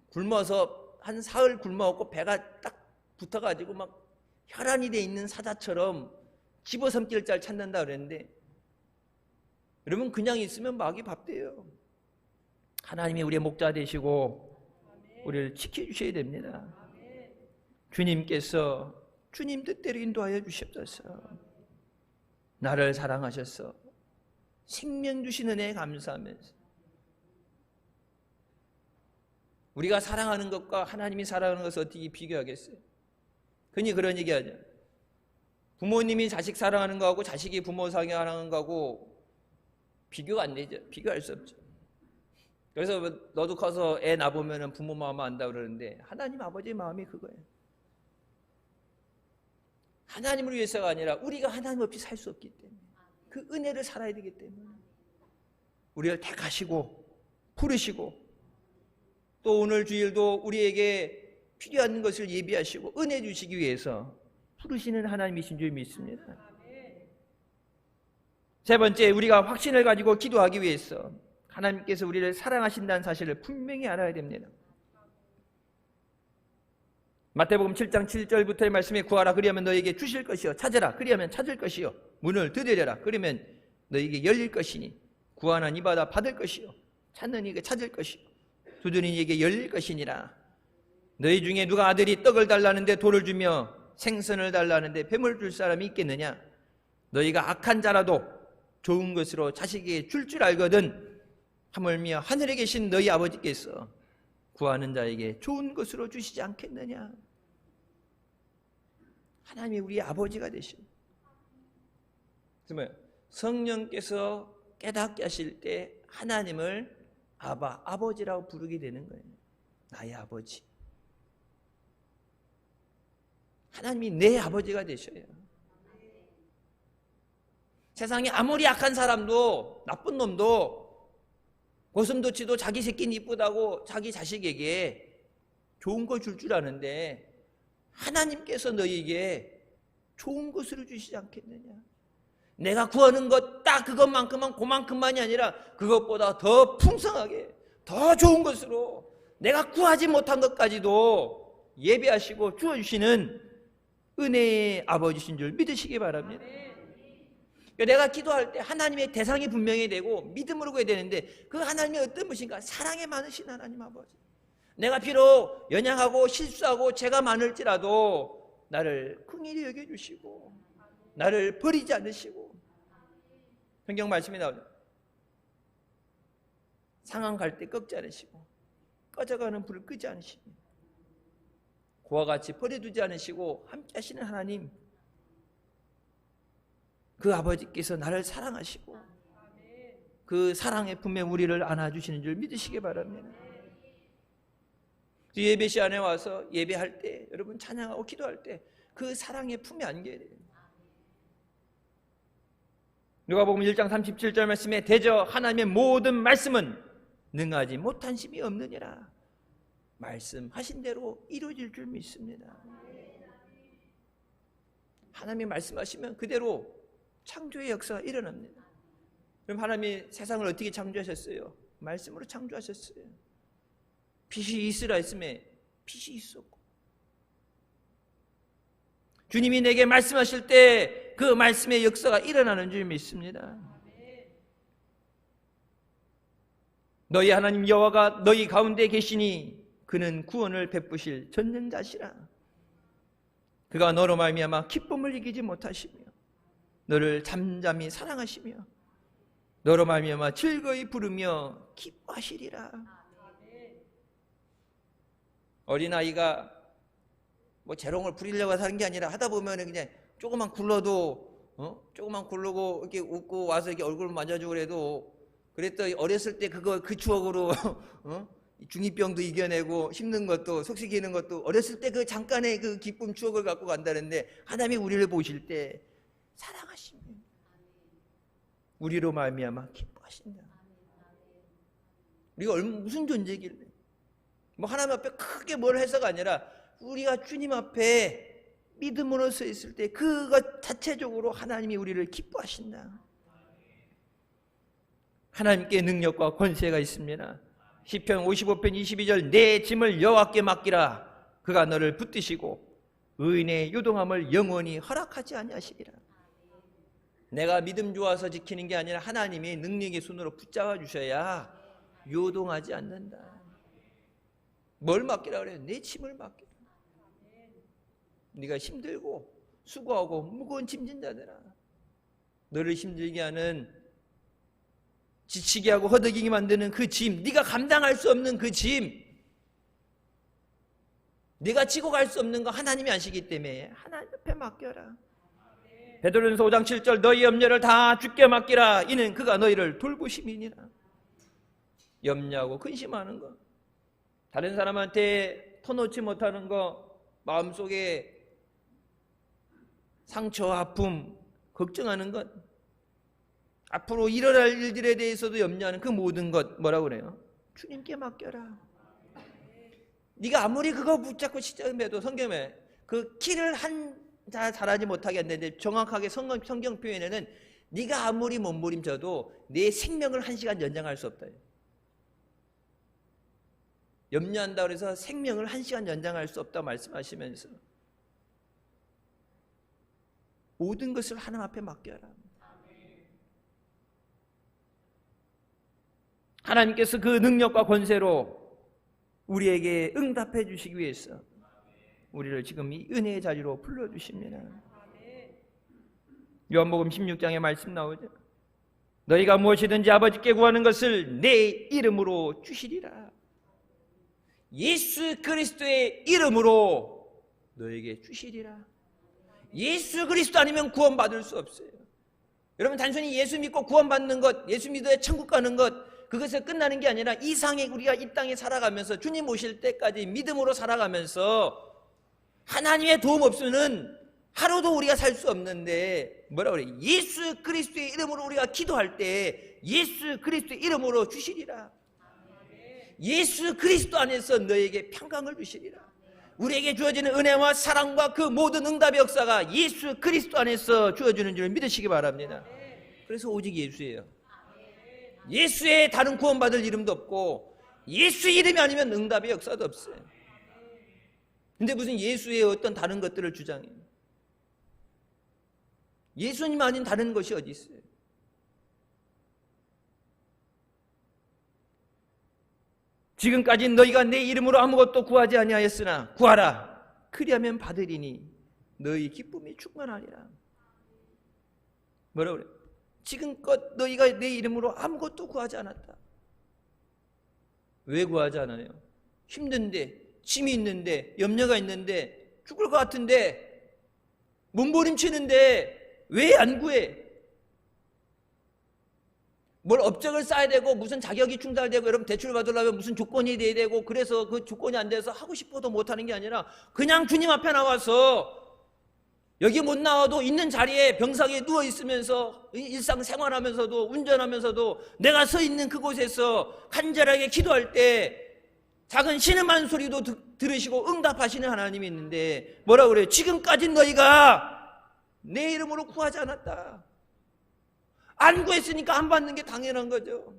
굶어서 한 사흘 굶어갖고 배가 딱 붙어가지고 막 혈안이 돼 있는 사자처럼 집어삼킬 잘 찾는다 그랬는데, 여러분 그냥 있으면 마귀 밥돼요. 하나님이 우리의 목자 되시고 우리를 지켜주셔야 됩니다. 주님께서 주님 뜻대로 인도하여 주시옵소서. 나를 사랑하셔서 생명 주신 은혜에 감사하면서, 우리가 사랑하는 것과 하나님이 사랑하는 것을 어떻게 비교하겠어요? 흔히 그런 얘기하죠. 부모님이 자식 사랑하는 거하고 자식이 부모 사랑하는 거하고 비교가 안 되죠. 비교할 수 없죠. 그래서 너도 커서 애 낳아보면 부모 마음 안다 그러는데, 하나님 아버지의 마음이 그거예요. 하나님을 위해서가 아니라 우리가 하나님 없이 살 수 없기 때문에, 그 은혜를 살아야 되기 때문에 우리를 택하시고 부르시고, 또 오늘 주일도 우리에게 필요한 것을 예비하시고 은혜 주시기 위해서 부르시는 하나님이신 줄 믿습니다. 세 번째, 우리가 확신을 가지고 기도하기 위해서 하나님께서 우리를 사랑하신다는 사실을 분명히 알아야 됩니다. 마태복음 7장 7절부터의 말씀에 구하라 그리하면 너에게 주실 것이요, 찾으라 그리하면 찾을 것이요, 문을 두드려라 그러면 너에게 열릴 것이니, 구하는 이마다 받을 것이요, 찾는 이에게 찾을 것이요, 두드리는 이에게 열릴 것이니라. 너희 중에 누가 아들이 떡을 달라는데 돌을 주며 생선을 달라는데 뱀을 줄 사람이 있겠느냐? 너희가 악한 자라도 좋은 것으로 자식에게 줄 알거든 하물며 하늘에 계신 너희 아버지께서 구하는 자에게 좋은 것으로 주시지 않겠느냐? 하나님이 우리 아버지가 되십니다. 성령께서 깨닫게 하실 때 하나님을 아바, 아버지라고 부르게 되는 거예요. 나의 아버지. 하나님이 내 아버지가 되셔요. 세상에 아무리 악한 사람도, 나쁜 놈도, 고슴도치도 자기 새끼는 이쁘다고 자기 자식에게 좋은 거 줄 아는데, 하나님께서 너희에게 좋은 것으로 주시지 않겠느냐? 내가 구하는 것 딱 그것만큼만, 그만큼만이 아니라 그것보다 더 풍성하게, 더 좋은 것으로 내가 구하지 못한 것까지도 예배하시고 주어주시는 은혜의 아버지신 줄 믿으시기 바랍니다. 내가 기도할 때 하나님의 대상이 분명히 되고 믿음으로 구해야 되는데, 그 하나님이 어떤 분이신가? 사랑에 많으신 하나님 아버지. 내가 비록 연약하고 실수하고 죄가 많을지라도 나를 긍휼히 여겨주시고 나를 버리지 않으시고, 성경 말씀이 나오죠. 상한 갈 때 꺾지 않으시고 꺼져가는 불을 끄지 않으시고 그와 같이 버려두지 않으시고 함께 하시는 하나님, 그 아버지께서 나를 사랑하시고 그 사랑의 품에 우리를 안아주시는 줄 믿으시기 바랍니다. 예배 시간에 와서 예배할 때, 여러분 찬양하고 기도할 때 그 사랑의 품에 안겨야 돼요. 누가복음 1장 37절 말씀에 대저 하나님의 모든 말씀은 능하지 못한 심이 없느니라. 말씀하신 대로 이루어질 줄 믿습니다. 하나님이 말씀하시면 그대로 창조의 역사가 일어납니다. 그럼 하나님이 세상을 어떻게 창조하셨어요? 말씀으로 창조하셨어요. 빛이 있으라 했음에 빛이 있었고, 주님이 내게 말씀하실 때 그 말씀의 역사가 일어나는 줄 믿습니다. 너희 하나님 여호와가 너희 가운데 계시니 그는 구원을 베푸실 전능자시라. 그가 너로 말미암아 기쁨을 이기지 못하시며 너를 잠잠히 사랑하시며 너로 말미암아 즐거이 부르며 기뻐하시리라. 어린아이가 뭐 재롱을 부리려고 하는 게 아니라 하다 보면 그냥 조금만 굴러도 조금만 굴르고 이렇게 웃고 와서 이렇게 얼굴 만져주고 그랬더니 어렸을 때 그 추억으로 중이병도 이겨내고 힘든 것도 속삭이는 것도 어렸을 때 그 잠깐의 그 기쁨 추억을 갖고 간다는데, 하나님이 우리를 보실 때 사랑하시며 우리로 말미암아 기뻐하신다. 우리가 무슨 존재길래 뭐 하나님 앞에 크게 뭘 해서가 아니라 우리가 주님 앞에 믿음으로 서 있을 때 그것 자체적으로 하나님이 우리를 기뻐하신다. 하나님께 능력과 권세가 있습니다. 시편 55편 22절 내 짐을 여호와께 맡기라. 그가 너를 붙드시고 의인의 요동함을 영원히 허락하지 아니하시리라. 내가 믿음 좋아서 지키는 게 아니라 하나님이 능력의 손으로 붙잡아 주셔야 요동하지 않는다. 뭘 맡기라 그래요? 내 짐을 맡기라. 네가 힘들고 수고하고 무거운 짐진 자들아, 너를 힘들게 하는, 지치게 하고 허덕이게 만드는 그 짐, 네가 감당할 수 없는 그 짐, 네가 지고 갈 수 없는 거 하나님이 아시기 때문에 하나님 옆에 맡겨라. 베드로전서 5장 7절 너희 염려를 다 주께 맡기라. 이는 그가 너희를 돌보심이니라. 염려하고 근심하는 거, 다른 사람한테 터놓지 못하는 거, 마음속에 상처, 아픔, 걱정하는 것, 앞으로 일어날 일들에 대해서도 염려하는 그 모든 것, 뭐라고 그래요? 주님께 맡겨라. 네가 아무리 그거 붙잡고 시작해도 성경에 그 키를 한자 자라지 못하게 한다는데, 정확하게 성경 표현에는 네가 아무리 몸부림쳐도 내 생명을 1시간 연장할 수 없다. 염려한다고 해서 생명을 1시간 연장할 수 없다 말씀하시면서 모든 것을 하나님 앞에 맡겨라. 하나님께서 그 능력과 권세로 우리에게 응답해 주시기 위해서 우리를 지금 이 은혜의 자리로 불러주십니다. 요한복음 16장에 말씀 나오죠. 너희가 무엇이든지 아버지께 구하는 것을 내 이름으로 주시리라. 예수 그리스도의 이름으로 너에게 주시리라. 예수 그리스도 아니면 구원받을 수 없어요. 여러분, 단순히 예수 믿고 구원받는 것, 예수 믿어야 천국 가는 것, 그것에 끝나는 게 아니라 이상의 우리가 이 땅에 살아가면서 주님 오실 때까지 믿음으로 살아가면서 하나님의 도움 없으면 하루도 우리가 살 수 없는데, 뭐라고 그래요? 예수 그리스도의 이름으로 우리가 기도할 때 예수 그리스도의 이름으로 주시리라. 예수 그리스도 안에서 너에게 평강을 주시리라. 우리에게 주어지는 은혜와 사랑과 그 모든 응답의 역사가 예수 그리스도 안에서 주어지는 줄 믿으시기 바랍니다. 그래서 오직 예수예요. 예수의 다른 구원받을 이름도 없고 예수 이름이 아니면 응답의 역사도 없어요. 근데 무슨 예수의 어떤 다른 것들을 주장해요? 예수님 아닌 다른 것이 어디 있어요? 지금까지 너희가 내 이름으로 아무것도 구하지 아니하였으나 구하라. 그리하면 받으리니 너희 기쁨이 충만하리라. 뭐라고 그래요? 지금껏 너희가 내 이름으로 아무것도 구하지 않았다. 왜 구하지 않아요? 힘든데, 짐이 있는데, 염려가 있는데, 죽을 것 같은데, 몸부림치는데 왜 안 구해? 뭘 업적을 쌓아야 되고 무슨 자격이 충당되고, 여러분 대출 받으려면 무슨 조건이 돼야 되고, 그래서 그 조건이 안 돼서 하고 싶어도 못하는 게 아니라 그냥 주님 앞에 나와서, 여기 못 나와도 있는 자리에 병상에 누워 있으면서 일상생활하면서도 운전하면서도 내가 서 있는 그곳에서 간절하게 기도할 때 작은 신음한 소리도 들으시고 응답하시는 하나님이 있는데, 뭐라고 그래요? 지금까지 너희가 내 이름으로 구하지 않았다. 안 구했으니까 안 받는 게 당연한 거죠.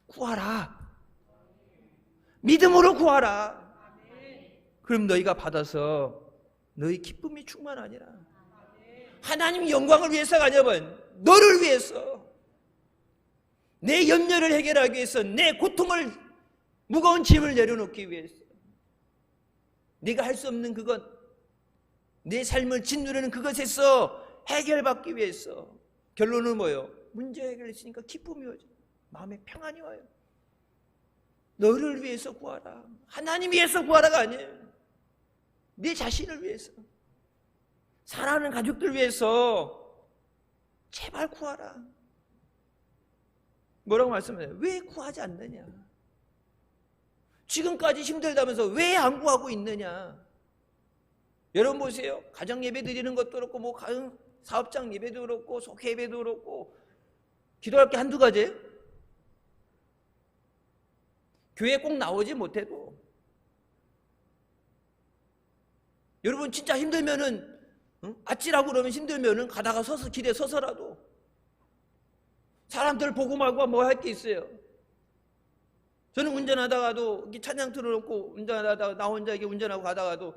구하라. 믿음으로 구하라. 그럼 너희가 받아서 너희 기쁨이 충만하니라. 하나님 영광을 위해서가 아니면 너를 위해서, 내 염려를 해결하기 위해서, 내 고통을, 무거운 짐을 내려놓기 위해서, 네가 할 수 없는 그것, 내 삶을 짓누르는 그것에서 해결받기 위해서. 결론은 뭐예요? 문제 해결했으니까 기쁨이 오죠. 마음에 평안이 와요. 너를 위해서 구하라. 하나님 위해서 구하라가 아니에요. 네 자신을 위해서, 사랑하는 가족들 위해서 제발 구하라. 뭐라고 말씀해요? 왜 구하지 않느냐? 지금까지 힘들다면서 왜 안 구하고 있느냐? 여러분 보세요. 가정 예배 드리는 것도 그렇고, 뭐 사업장 예배도 그렇고, 속회 예배도 그렇고, 기도할 게 한두 가지예요? 교회 꼭 나오지 못해도 여러분 진짜 힘들면은 아찔하고 그러면 힘들면은 가다가 서서 길에 서서라도 사람들 보고 말고 뭐 할 게 있어요. 저는 운전하다가도 찬양 틀어놓고 운전하다가 나 혼자 이렇게 운전하고 가다가도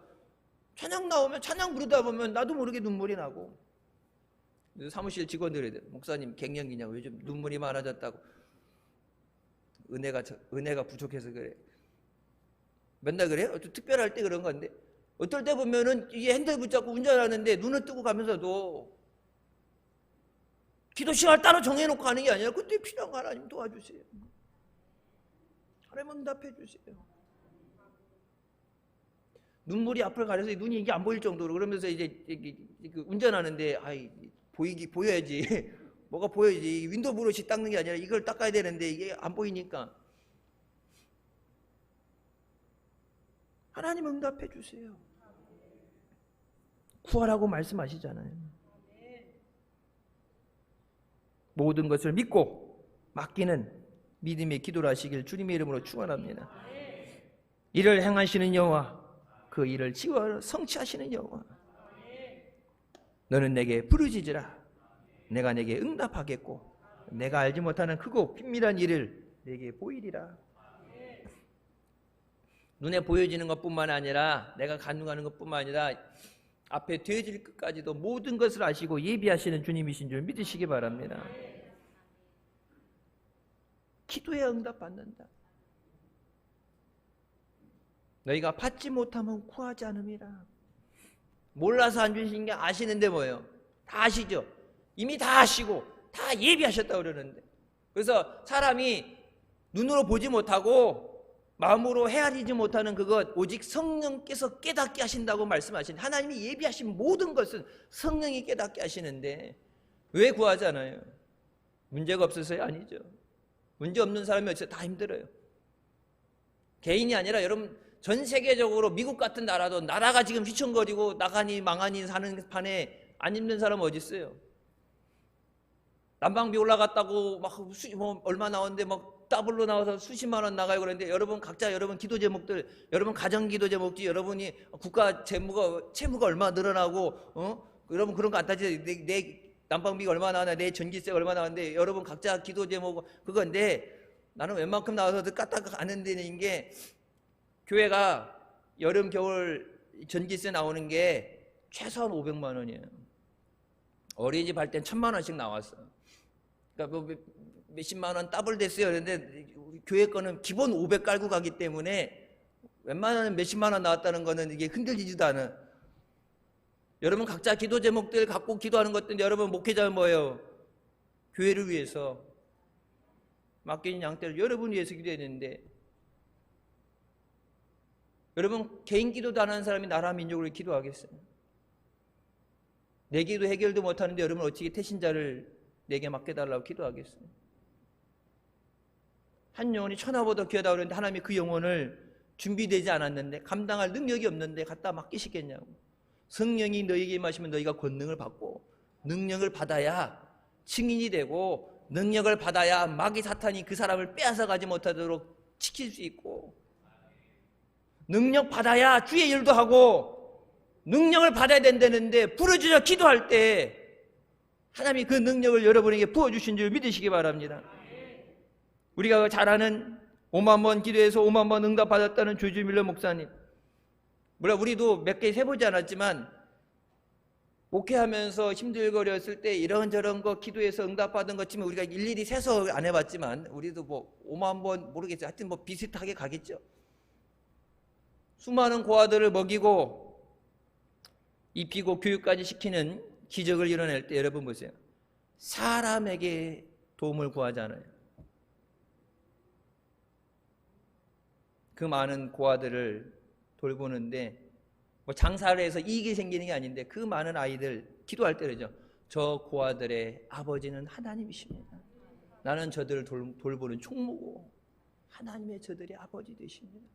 찬양 나오면 찬양 부르다 보면 나도 모르게 눈물이 나고, 사무실 직원들이 목사님 갱년기냐고, 요즘 눈물이 많아졌다고, 은혜가 부족해서 그래. 맨날 그래요? 좀 특별할 때 그런 건데, 어떨 때 보면은 이게 핸들 붙잡고 운전하는데 눈을 뜨고 가면서도 기도 시간을 따로 정해놓고 하는 게 아니라 그때 필요한 거 하나님 도와주세요. 하나님 응답해 주세요. 눈물이 앞을 가려서 눈이 이게 안 보일 정도로, 그러면서 이제 운전하는데 보여야지. 뭐가 보여야지. 윈도우 브러시 닦는 게 아니라 이걸 닦아야 되는데 이게 안 보이니까. 하나님 응답해 주세요. 구하라고 말씀하시잖아요. 모든 것을 믿고 맡기는 믿음의 기도를 하시길 주님의 이름으로 축원합니다. 이를 행하시는 여호와, 그 일을 지어 성취하시는 여호와, 너는 내게 부르짖으라. 내가 내게 응답하겠고 내가 알지 못하는 크고 긴밀한 일을 내게 보이리라. 눈에 보여지는 것뿐만 아니라 내가 간구하는 것뿐만 아니라 앞에 되어질 것까지도 모든 것을 아시고 예비하시는 주님이신 줄 믿으시기 바랍니다. 기도에 응답받는다. 너희가 받지 못하면 구하지 않음이라. 몰라서 안 주신 게 아시는데 뭐예요? 다 아시죠? 이미 다 아시고 다 예비하셨다고 그러는데, 그래서 사람이 눈으로 보지 못하고 마음으로 헤아리지 못하는 그것, 오직 성령께서 깨닫게 하신다고 말씀하신, 하나님이 예비하신 모든 것은 성령이 깨닫게 하시는데 왜 구하지 않아요? 문제가 없어서요? 아니죠. 문제 없는 사람이 어째서 다 힘들어요. 개인이 아니라 여러분 전 세계적으로 미국 같은 나라가 지금 휘청거리고 나가니 망하니 사는 판에 안 힘든 사람 어디 있어요? 난방비 올라갔다고 막 얼마 나오는데 막 더블로 나와서 수십만 원 나가요. 그런데 여러분 각자 여러분 기도 제목들, 여러분 가정 기도 제목지, 여러분이 국가 채무가 얼마 늘어나고 여러분 그런 거 안 따지죠. 내 난방비가 얼마 나왔나, 내 전기세가 얼마 나왔는데 여러분 각자 기도 제목 그건데, 나는 웬만큼 나와서 까딱 아는 데는 게, 교회가 여름 겨울 전기세 나오는 게 최소한 500만 원이에요. 어린이집 할 땐 1000만 원씩 나왔어. 그러니까 뭐 몇십만 원 더블 됐어요. 그런데 교회 거는 기본 500 깔고 가기 때문에 웬만하면 몇십만 원 나왔다는 거는 이게 흔들리지도 않아. 여러분 각자 기도 제목들 갖고 기도하는 것들, 여러분 목회자는 뭐예요? 교회를 위해서 맡긴 양떼를 여러분 위해서 기도해야 되는데, 여러분 개인 기도도 안 하는 사람이 나라 민족을 기도하겠어요? 내 기도 해결도 못하는데 여러분 어떻게 태신자를 내게 맡겨달라고 기도하겠어요? 한 영혼이 천하보다 귀하다고 그러는데 하나님이 그 영혼을 준비되지 않았는데, 감당할 능력이 없는데 갖다 맡기시겠냐고. 성령이 너희에게 임하시면 너희가 권능을 받고, 능력을 받아야 증인이 되고, 능력을 받아야 마귀 사탄이 그 사람을 빼앗아 가지 못하도록 지킬 수 있고, 능력 받아야 주의 일도 하고, 능력을 받아야 된다는데 부르짖어 기도할 때 하나님이 그 능력을 여러분에게 부어주신 줄 믿으시기 바랍니다. 우리가 잘 아는 5만 번 기도해서 5만 번 응답받았다는 조지 밀러 목사님, 물론 우리도 몇 개 세보지 않았지만 목회하면서 힘들거렸을 때 이런저런 거 기도해서 응답받은 것 치면 우리가 일일이 세서 안 해봤지만 우리도 뭐 5만 번 모르겠어요. 하여튼 뭐 비슷하게 가겠죠. 수많은 고아들을 먹이고 입히고 교육까지 시키는 기적을 이뤄낼 때 여러분 보세요. 사람에게 도움을 구하지 않아요. 그 많은 고아들을 돌보는데 뭐 장사를 해서 이익이 생기는 게 아닌데, 그 많은 아이들 기도할 때 그러죠. 저 고아들의 아버지는 하나님이십니다. 나는 저들을 돌보는 총무고 하나님의 저들의 아버지 되십니다.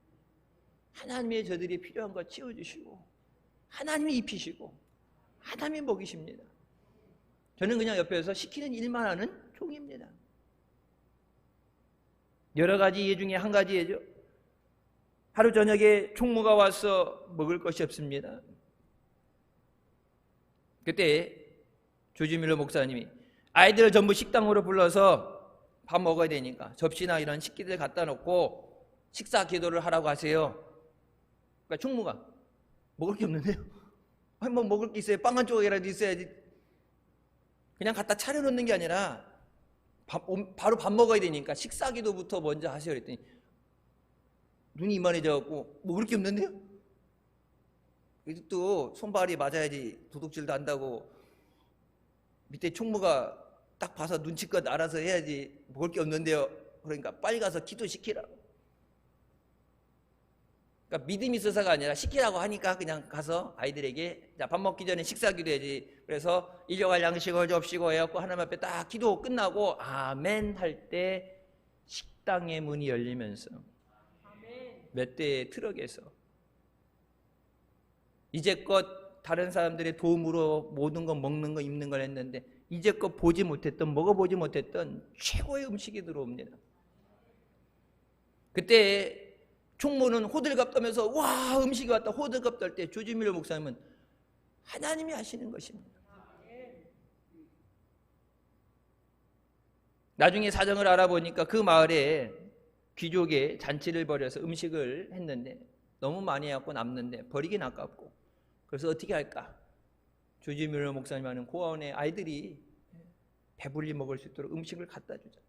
하나님의 저들이 필요한 거 채워주시고 하나님이 입히시고 하나님이 먹이십니다. 저는 그냥 옆에서 시키는 일만 하는 종입니다. 여러 가지 예 중에 한 가지 예죠. 하루 저녁에 총무가 와서 먹을 것이 없습니다. 그때 조지 밀러 목사님이 아이들을 전부 식당으로 불러서 밥 먹어야 되니까 접시나 이런 식기들 갖다 놓고 식사 기도를 하라고 하세요. 그러니까 총무가 먹을 게 없는데요. 아니 뭐 먹을 게 있어요. 빵 한 조각이라도 있어야지. 그냥 갖다 차려놓는 게 아니라 바로 밥 먹어야 되니까 식사 기도부터 먼저 하세요. 그랬더니 눈이 이만해져갖고 먹을 게 없는데요. 그래도 또 손발이 맞아야지 도둑질도 한다고 밑에 총무가 딱 봐서 눈치껏 알아서 해야지 먹을 게 없는데요. 그러니까 빨리 가서 기도시키라고. 그러니까 믿음이 있어서가 아니라 시키라고 하니까 그냥 가서 아이들에게 자, 밥 먹기 전에 식사 기도해야지. 그래서 일용할 양식을 줍시고 해갖고 하나님 앞에 딱 기도 끝나고 아멘 할 때 식당의 문이 열리면서 몇 대의 트럭에서 이제껏 다른 사람들의 도움으로 모든 거 먹는 거 입는 걸 했는데 이제껏 보지 못했던 먹어보지 못했던 최고의 음식이 들어옵니다. 그때 총무는 호들갑 떨면서 와 음식이 왔다 호들갑 떨 때 조지 밀러 목사님은 하나님이 하시는 것입니다. 나중에 사정을 알아보니까 그 마을에 귀족의 잔치를 벌여서 음식을 했는데 너무 많이 해갖고 남는데 버리긴 아깝고 그래서 어떻게 할까? 조지 밀러 목사님 하는 고아원의 아이들이 배불리 먹을 수 있도록 음식을 갖다 주자.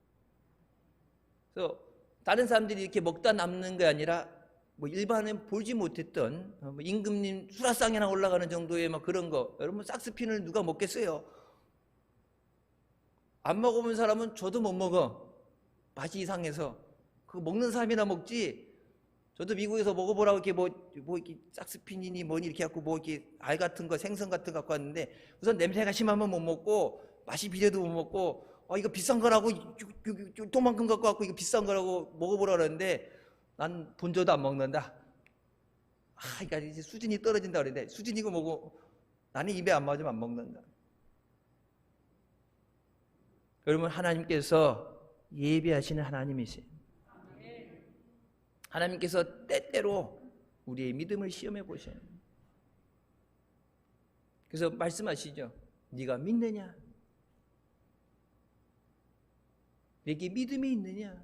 그래서 다른 사람들이 이렇게 먹다 남는 게 아니라 뭐 일반에 보지 못했던 임금님 수라상이나 올라가는 정도의 막 그런 거. 여러분 삭스핀을 누가 먹겠어요? 안 먹어본 사람은 저도 못 먹어. 맛이 이상해서. 그거 먹는 사람이나 먹지. 저도 미국에서 먹어보라고 이렇게 뭐 이렇게 삭스핀이니 뭐니 이렇게 갖고 뭐 이렇게 알 같은 거 생선 같은 거 갖고 왔는데 우선 냄새가 심하면 못 먹고 맛이 비려도 못 먹고 이거 비싼 거라고 도만큼 갖고 왔고 이거 비싼 거라고 먹어보라 그러는데 난 본저도 안 먹는다. 그러니까 이제 수준이 떨어진다 그러는데 수준이고 뭐고 나는 입에 안 맞으면 안 먹는다. 여러분 하나님께서 예비하시는 하나님이세요. 하나님께서 때때로 우리의 믿음을 시험해 보셔요. 그래서 말씀하시죠. 네가 믿느냐? 내게 믿음이 있느냐?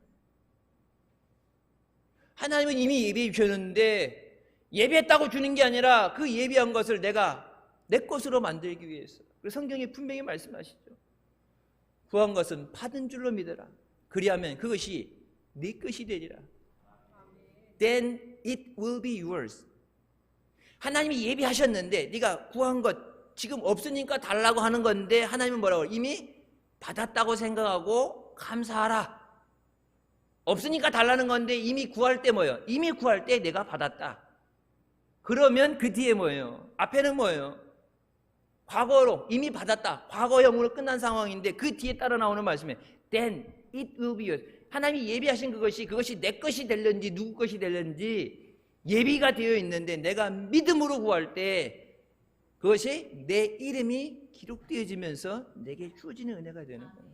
하나님은 이미 예비해 주셨는데 예비했다고 주는 게 아니라 그 예비한 것을 내가 내 것으로 만들기 위해서. 그래서 성경에 분명히 말씀하시죠. 구한 것은 받은 줄로 믿어라. 그리하면 그것이 네 것이 되리라. Then it will be yours. 하나님이 예비하셨는데 네가 구한 것 지금 없으니까 달라고 하는 건데 하나님은 뭐라고 해요? 이미 받았다고 생각하고 감사하라. 없으니까 달라는 건데 이미 구할 때 뭐예요? 이미 구할 때 내가 받았다. 그러면 그 뒤에 뭐예요? 앞에는 뭐예요? 과거로 이미 받았다. 과거형으로 끝난 상황인데 그 뒤에 따라 나오는 말씀에 Then it will be yours. 하나님이 예비하신 그것이 내 것이 되려는지 누구 것이 되려는지 예비가 되어 있는데 내가 믿음으로 구할 때 그것이 내 이름이 기록되어지면서 내게 주어지는 은혜가 되는 거예요.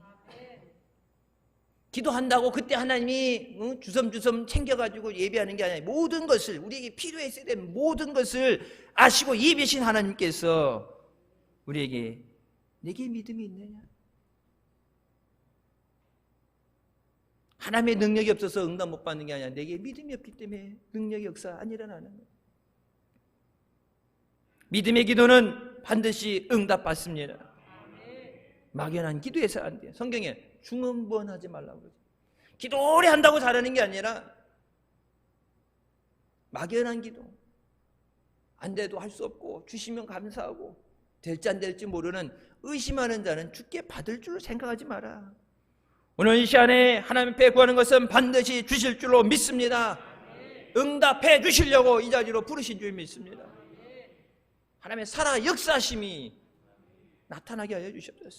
기도한다고 그때 하나님이 주섬주섬 챙겨가지고 예비하는 게 아니라 모든 것을 우리에게 필요했어야 된 모든 것을 아시고 예비하신 하나님께서 우리에게 내게 믿음이 있느냐? 하나님의 능력이 없어서 응답 못 받는 게 아니라 내게 믿음이 없기 때문에 능력의 역사 안 일어나는 거예요. 믿음의 기도는 반드시 응답받습니다. 막연한 기도해서 안 돼요. 성경에 중언부언하지 말라고 그러죠. 기도 오래 한다고 잘하는 게 아니라 막연한 기도. 안 돼도 할 수 없고 주시면 감사하고 될지 안 될지 모르는 의심하는 자는 주께 받을 줄로 생각하지 마라. 오늘 이 시간에 하나님 앞에 구하는 것은 반드시 주실 줄로 믿습니다. 응답해 주시려고 이 자리로 부르신 줄 믿습니다. 하나님의 살아 역사심이 나타나게 하여 주셨어요.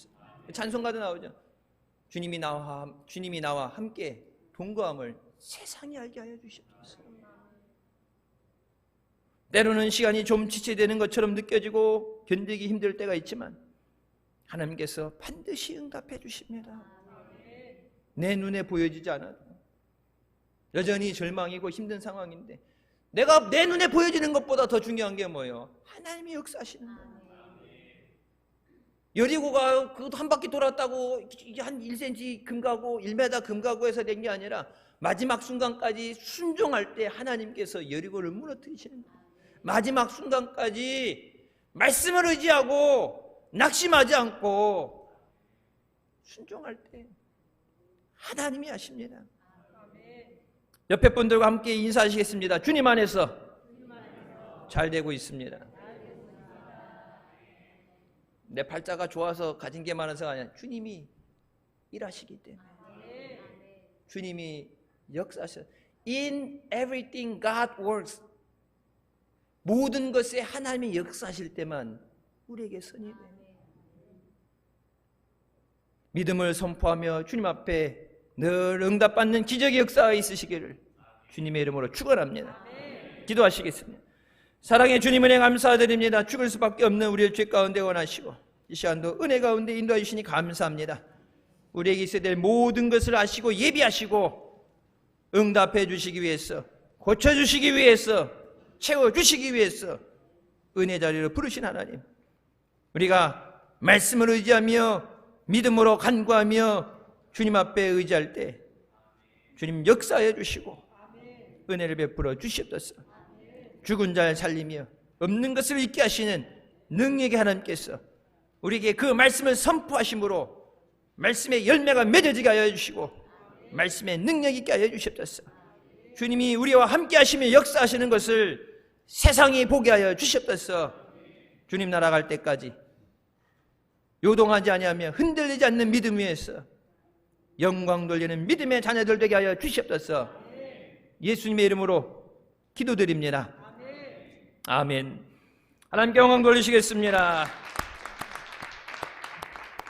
찬송가도 나오죠. 주님이 나와 함께 동거함을 세상이 알게 하여 주셨어요. 때로는 시간이 좀 지체되는 것처럼 느껴지고 견디기 힘들 때가 있지만 하나님께서 반드시 응답해 주십니다. 내 눈에 보여지지 않아도 여전히 절망이고 힘든 상황인데 내가 내 눈에 보여지는 것보다 더 중요한 게 뭐예요? 하나님이 역사하시는 거예요. 여리고가 그것도 한 바퀴 돌았다고 이게 한 1cm 금가고 1m 금가고 해서 된 게 아니라 마지막 순간까지 순종할 때 하나님께서 여리고를 무너뜨리시는 거예요. 마지막 순간까지 말씀을 의지하고 낙심하지 않고 순종할 때 하나님이 하십니다. 옆에 분들과 함께 인사하시겠습니다. 주님 안에서 잘 되고 있습니다. 내 팔자가 좋아서 가진 게 많아서가 아니라 주님이 일하시기 때문에, 주님이 역사하셔. In everything God works. 모든 것에 하나님이 역사하실 때만 우리에게 선이 돼요. 믿음을 선포하며 주님 앞에 늘 응답받는 기적의 역사가 있으시기를 주님의 이름으로 축원합니다. 기도하시겠습니다. 사랑의 주님 은혜 감사드립니다. 죽을 수밖에 없는 우리의 죄 가운데 원하시고 이 시간도 은혜 가운데 인도해 주시니 감사합니다. 우리에게 있어야 될 모든 것을 아시고 예비하시고 응답해 주시기 위해서, 고쳐주시기 위해서, 채워주시기 위해서 은혜 자리로 부르신 하나님, 우리가 말씀을 의지하며 믿음으로 간구하며 주님 앞에 의지할 때 주님 역사해 주시고 은혜를 베풀어 주시옵소서. 죽은 자를 살리며 없는 것을 있게 하시는 능력의 하나님께서 우리에게 그 말씀을 선포하심으로 말씀의 열매가 맺어지게 하여 주시고 말씀의 능력 있게 하여 주시옵소서. 주님이 우리와 함께 하시며 역사하시는 것을 세상이 보게 하여 주시옵소서. 주님 나라 갈 때까지 요동하지 아니하며 흔들리지 않는 믿음 위에서 영광 돌리는 믿음의 자녀들 되게 하여 주시옵소서. 예수님의 이름으로 기도드립니다. 아멘. 하나님께 영광 돌리시겠습니다.